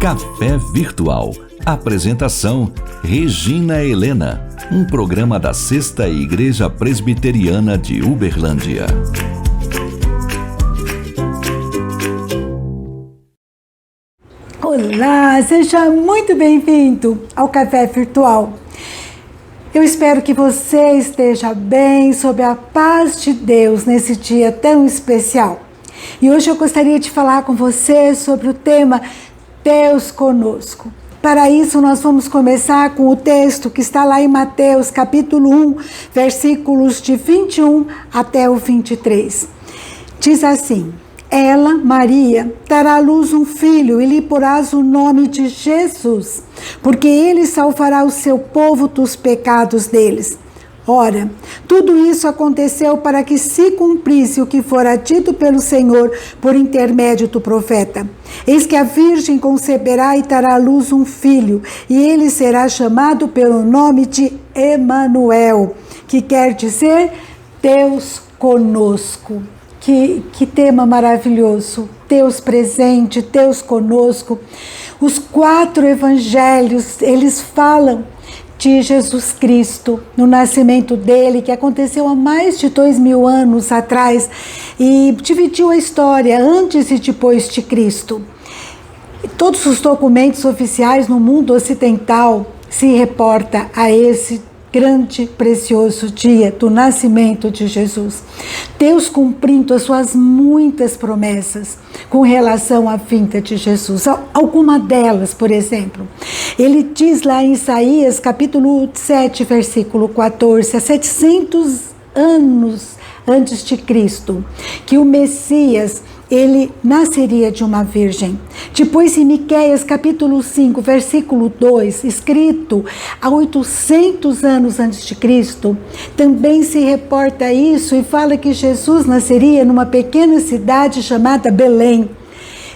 Café Virtual. Apresentação: Regina Helena. Um programa da Sexta Igreja Presbiteriana de Uberlândia. Olá, seja muito bem-vindo ao Café Virtual. Eu espero que você esteja bem, sob a paz de Deus nesse dia tão especial. E hoje eu gostaria de falar com você sobre o tema Deus conosco. Para isso, nós vamos começar com o texto que está lá em Mateus, capítulo 1, versículos de 21 até o 23. Diz assim: Ela, Maria, dará à luz um filho e lhe porás o nome de Jesus, porque ele salvará o seu povo dos pecados deles. Ora, tudo isso aconteceu para que se cumprisse o que fora dito pelo Senhor por intermédio do profeta. Eis que a virgem conceberá e dará à luz um filho, e ele será chamado pelo nome de Emanuel, que quer dizer Deus conosco. Que tema maravilhoso, Deus presente, Deus conosco. Os 4 evangelhos, eles falam de Jesus Cristo, no nascimento dele, que aconteceu há mais de 2000 anos atrás, e dividiu a história antes e depois de Cristo. Todos os documentos oficiais no mundo ocidental se reporta a esse grande, precioso dia do nascimento de Jesus. Deus cumprindo as suas muitas promessas com relação à vinda de Jesus. Alguma delas, por exemplo, ele diz lá em Isaías, capítulo 7, versículo 14, há 700 anos antes de Cristo, que o Messias, ele nasceria de uma virgem. Depois em Miqueias capítulo 5, versículo 2, escrito há 800 anos antes de Cristo, também se reporta isso e fala que Jesus nasceria numa pequena cidade chamada Belém.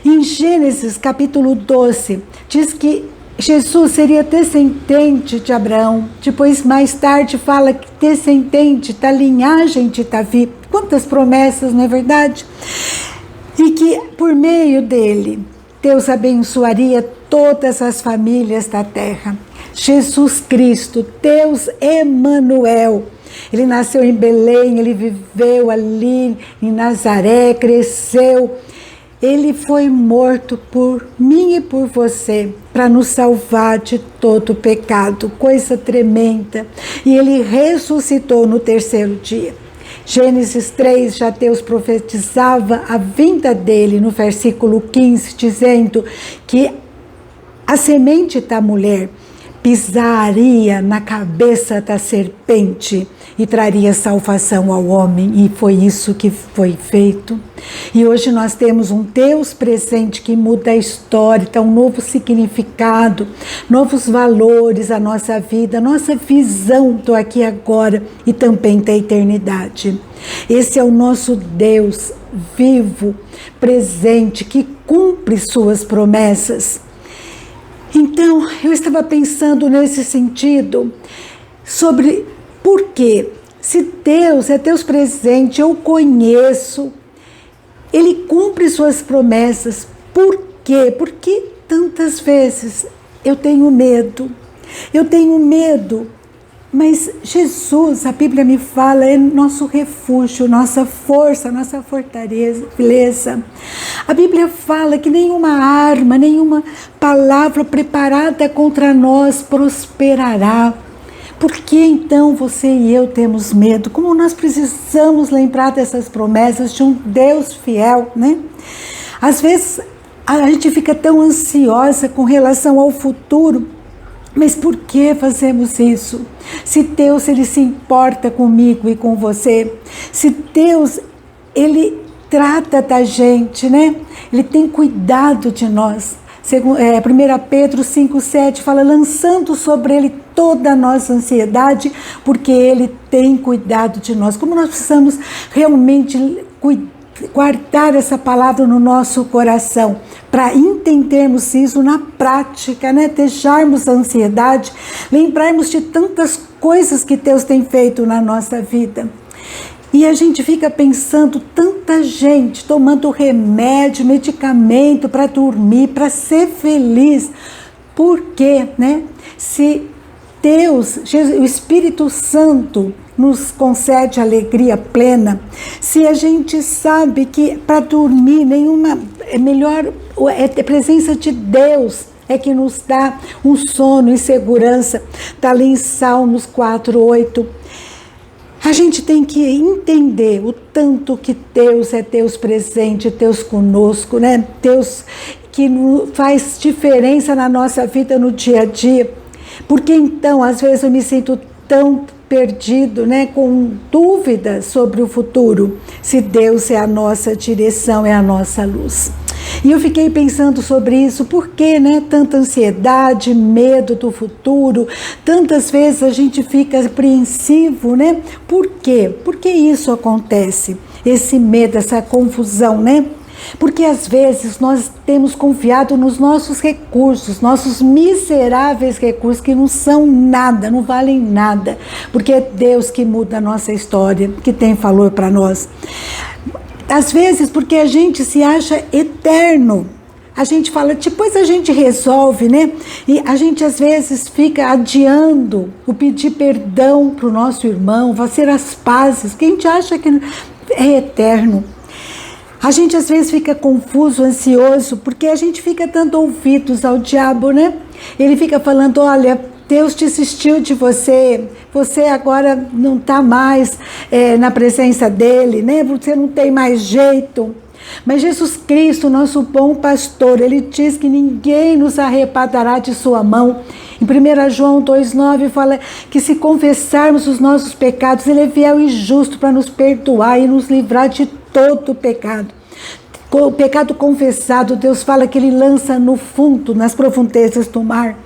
Em Gênesis capítulo 12, diz que Jesus seria descendente de Abraão. Depois, mais tarde, fala que descendente da linhagem de Davi. Quantas promessas, não é verdade? E que por meio dele, Deus abençoaria todas as famílias da terra. Jesus Cristo, Deus Emanuel, ele nasceu em Belém, ele viveu ali em Nazaré, cresceu. Ele foi morto por mim e por você, para nos salvar de todo pecado, coisa tremenda. E ele ressuscitou no 3º dia. Gênesis 3, já Deus profetizava a vinda dele no versículo 15, dizendo que a semente da mulher pisaria na cabeça da serpente e traria salvação ao homem, e foi isso que foi feito. E hoje nós temos um Deus presente que muda a história, dá um novo significado, novos valores à nossa vida, a nossa visão do aqui e agora e também da eternidade. Esse é o nosso Deus vivo, presente, que cumpre suas promessas. Então, eu estava pensando nesse sentido, sobre por quê? Se Deus é Deus presente, eu conheço, Ele cumpre suas promessas. Por quê? Porque tantas vezes eu tenho medo, mas Jesus, a Bíblia me fala, é nosso refúgio, nossa força, nossa fortaleza. A Bíblia fala que nenhuma arma, nenhuma palavra preparada contra nós prosperará. Por que então você e eu temos medo? Como nós precisamos lembrar dessas promessas de um Deus fiel, né? Às vezes a gente fica tão ansiosa com relação ao futuro. Mas por que fazemos isso? Se Deus, ele se importa comigo e com você, se Deus, ele trata da gente, né? Ele tem cuidado de nós. 1 Pedro 5,7 fala, lançando sobre ele toda a nossa ansiedade, porque ele tem cuidado de nós. Como nós precisamos realmente guardar essa palavra no nosso coração, para entendermos isso na prática, né? Deixarmos a ansiedade, lembrarmos de tantas coisas que Deus tem feito na nossa vida. E a gente fica pensando, tanta gente tomando remédio, medicamento para dormir, para ser feliz. Por quê, né? Se Deus, o Espírito Santo nos concede alegria plena, se a gente sabe que para dormir é melhor, a presença de Deus é que nos dá um sono e segurança. Está ali em Salmos 4:8. A gente tem que entender o tanto que Deus é Deus presente, Deus conosco, né? Deus que faz diferença na nossa vida no dia a dia. Porque então, às vezes eu me sinto tão perdido, né? Com dúvidas sobre o futuro, se Deus é a nossa direção, é a nossa luz. E eu fiquei pensando sobre isso, por que, né, tanta ansiedade, medo do futuro, tantas vezes a gente fica apreensivo, né? Por quê? Por que isso acontece? Esse medo, essa confusão, né? Porque às vezes nós temos confiado nos nossos recursos, nossos miseráveis recursos que não são nada, não valem nada, porque é Deus que muda a nossa história, que tem valor para nós. Às vezes porque a gente se acha eterno, a gente fala, depois a gente resolve, né? E a gente às vezes fica adiando o pedir perdão para o nosso irmão, fazer as pazes, porque a gente acha que é eterno. A gente às vezes fica confuso, ansioso, porque a gente fica dando ouvidos ao diabo, né? Ele fica falando, olha, Deus desistiu de você, você agora não está mais na presença dele, né? Você não tem mais jeito. Mas Jesus Cristo, nosso bom pastor, ele diz que ninguém nos arrebatará de sua mão. Em 1 João 2,9 fala que se confessarmos os nossos pecados, ele é fiel e justo para nos perdoar e nos livrar de todo pecado. O pecado confessado, Deus fala que ele lança no fundo, nas profundezas do mar.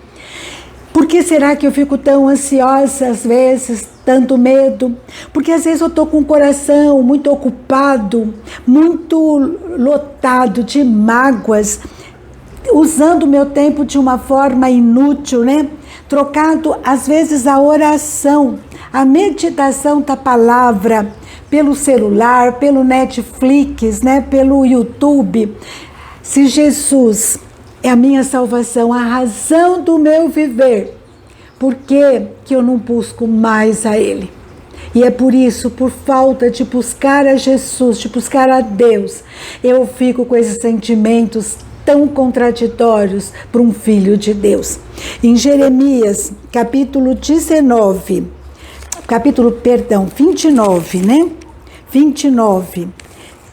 Por que será que eu fico tão ansiosa às vezes, tanto medo? Porque às vezes eu estou com o coração muito ocupado, muito lotado de mágoas, usando o meu tempo de uma forma inútil, né? Trocado às vezes a oração, a meditação da palavra, pelo celular, pelo Netflix, né? Pelo YouTube. Se Jesus é a minha salvação, a razão do meu viver, por que eu não busco mais a Ele? E é por isso, por falta de buscar a Jesus, de buscar a Deus, eu fico com esses sentimentos tão contraditórios para um filho de Deus. Em Jeremias, capítulo 29, né? 29.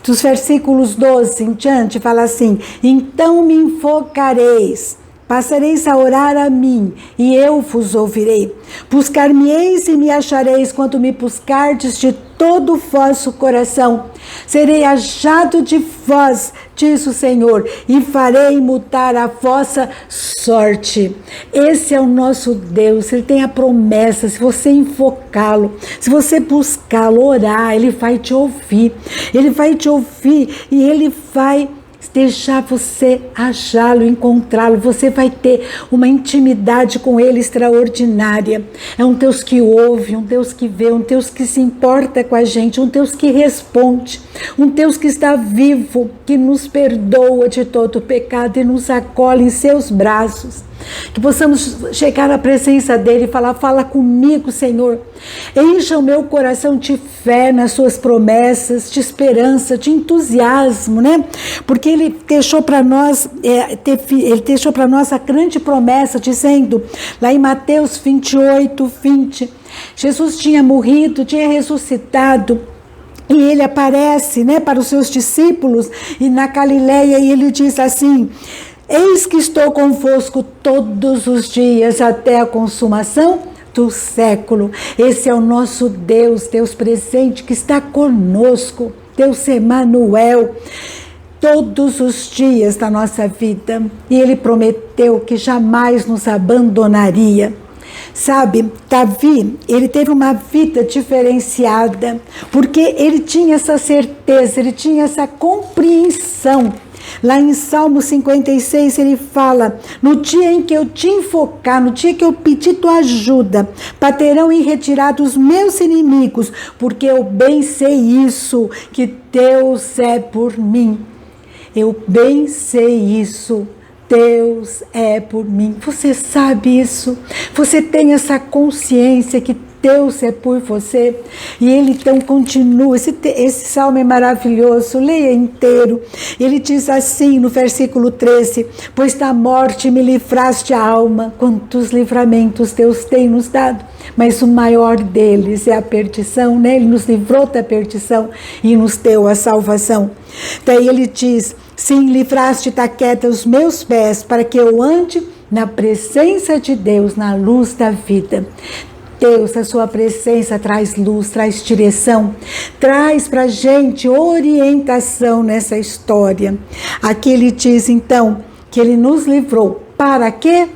Dos versículos 12 em diante, fala assim: então me invocareis, passareis a orar a mim, e eu vos ouvirei. Buscar-me-eis e me achareis, quando me buscardes de todo o vosso coração. Serei achado de vós, diz o Senhor, e farei mudar a vossa sorte. Esse é o nosso Deus, Ele tem a promessa, se você invocá-lo, se você buscá-lo, orar, Ele vai te ouvir. Ele vai te ouvir e Ele vai deixar você achá-lo, encontrá-lo. Você vai ter uma intimidade com Ele extraordinária. É um Deus que ouve, um Deus que vê, um Deus que se importa com a gente, um Deus que responde, um Deus que está vivo, que nos perdoa de todo o pecado e nos acolhe em seus braços. Que possamos chegar à presença dele e falar: fala comigo, Senhor. Encha o meu coração de fé nas suas promessas, de esperança, de entusiasmo, né? Porque ele deixou para nós, a grande promessa, dizendo lá em Mateus 28:20, Jesus tinha morrido, tinha ressuscitado. E ele aparece, né, para os seus discípulos e na Galileia, e ele diz assim: eis que estou convosco todos os dias até a consumação do século. Esse é o nosso Deus, Deus presente, que está conosco, Deus Emanuel, todos os dias da nossa vida. E Ele prometeu que jamais nos abandonaria. Sabe, Davi, ele teve uma vida diferenciada, porque ele tinha essa certeza, ele tinha essa compreensão Lá em Salmo 56 ele fala: no dia em que eu te invocar, no dia que eu pedir tua ajuda, baterão em retirada os meus inimigos, porque eu bem sei isso, que Deus é por mim. Eu bem sei isso, Deus é por mim. Você sabe isso? Você tem essa consciência que Deus é por você? E ele então continua, esse salmo é maravilhoso, leia inteiro. Ele diz assim no versículo 13: pois da morte me livraste a alma. Quantos livramentos Deus tem nos dado, mas o maior deles é a perdição, né? Ele nos livrou da perdição e nos deu a salvação. Daí ele diz: sim, livraste da queda os meus pés, para que eu ande na presença de Deus, na luz da vida. Deus, a sua presença traz luz, traz direção, traz para a gente orientação nessa história. Aqui ele diz então que ele nos livrou. Para quê?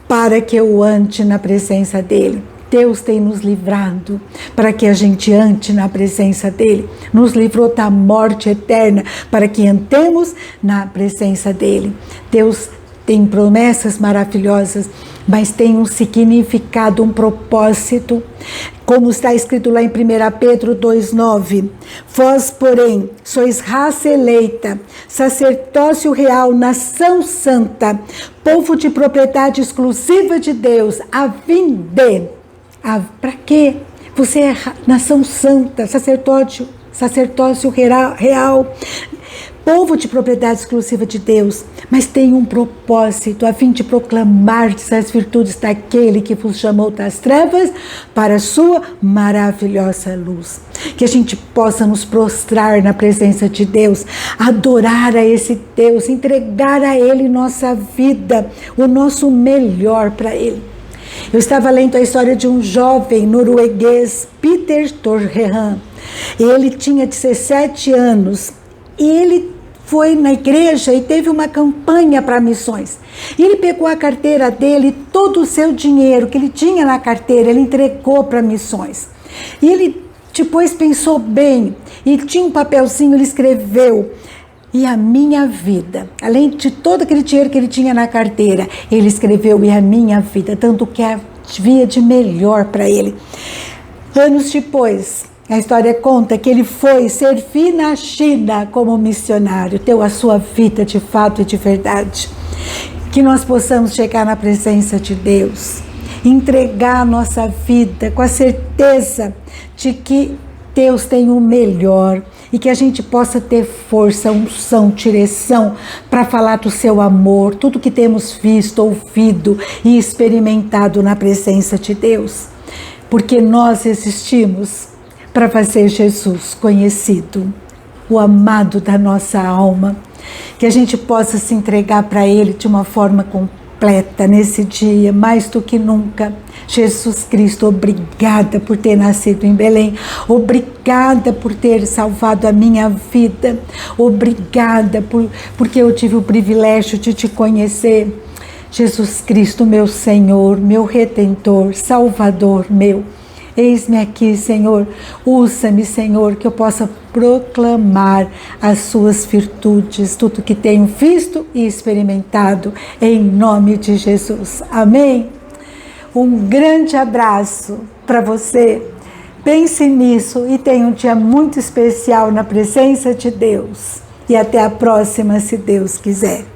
Para que eu ande na presença dele. Deus tem nos livrado para que a gente ande na presença dele. Nos livrou da morte eterna para que andemos na presença dele. Deus tem promessas maravilhosas, mas tem um significado, um propósito. Como está escrito lá em 1 Pedro 2,9: vós, porém, sois raça eleita, sacerdócio real, nação santa, povo de propriedade exclusiva de Deus, a fim de... Para quê? Você é nação santa, sacerdócio real, povo de propriedade exclusiva de Deus, mas tem um propósito, a fim de proclamar as virtudes daquele que vos chamou das trevas para a sua maravilhosa luz. Que a gente possa nos prostrar na presença de Deus, adorar a esse Deus, entregar a Ele nossa vida, o nosso melhor para Ele. Eu estava lendo a história de um jovem norueguês, Peter Torrehan. Ele tinha 17 anos e ele foi na igreja e teve uma campanha para missões. E ele pegou a carteira dele, todo o seu dinheiro que ele tinha na carteira, ele entregou para missões. E ele depois pensou bem e tinha um papelzinho, ele escreveu: e a minha vida, além de todo aquele dinheiro que ele tinha na carteira, ele escreveu: e a minha vida, tanto que havia de melhor para ele. Anos depois, a história conta que ele foi servir na China como missionário, deu a sua vida de fato e de verdade. Que nós possamos chegar na presença de Deus, entregar a nossa vida com a certeza de que Deus tem o melhor e que a gente possa ter força, unção, direção para falar do seu amor, tudo que temos visto, ouvido e experimentado na presença de Deus. Porque nós existimos para fazer Jesus conhecido, o amado da nossa alma. Que a gente possa se entregar para Ele de uma forma completa nesse dia, mais do que nunca. Jesus Cristo, obrigada por ter nascido em Belém, obrigada por ter salvado a minha vida, obrigada porque eu tive o privilégio de te conhecer. Jesus Cristo, meu Senhor, meu Redentor, Salvador meu. Eis-me aqui, Senhor, usa-me, Senhor, que eu possa proclamar as suas virtudes, tudo que tenho visto e experimentado, em nome de Jesus. Amém? Um grande abraço para você, pense nisso e tenha um dia muito especial na presença de Deus. E até a próxima, se Deus quiser.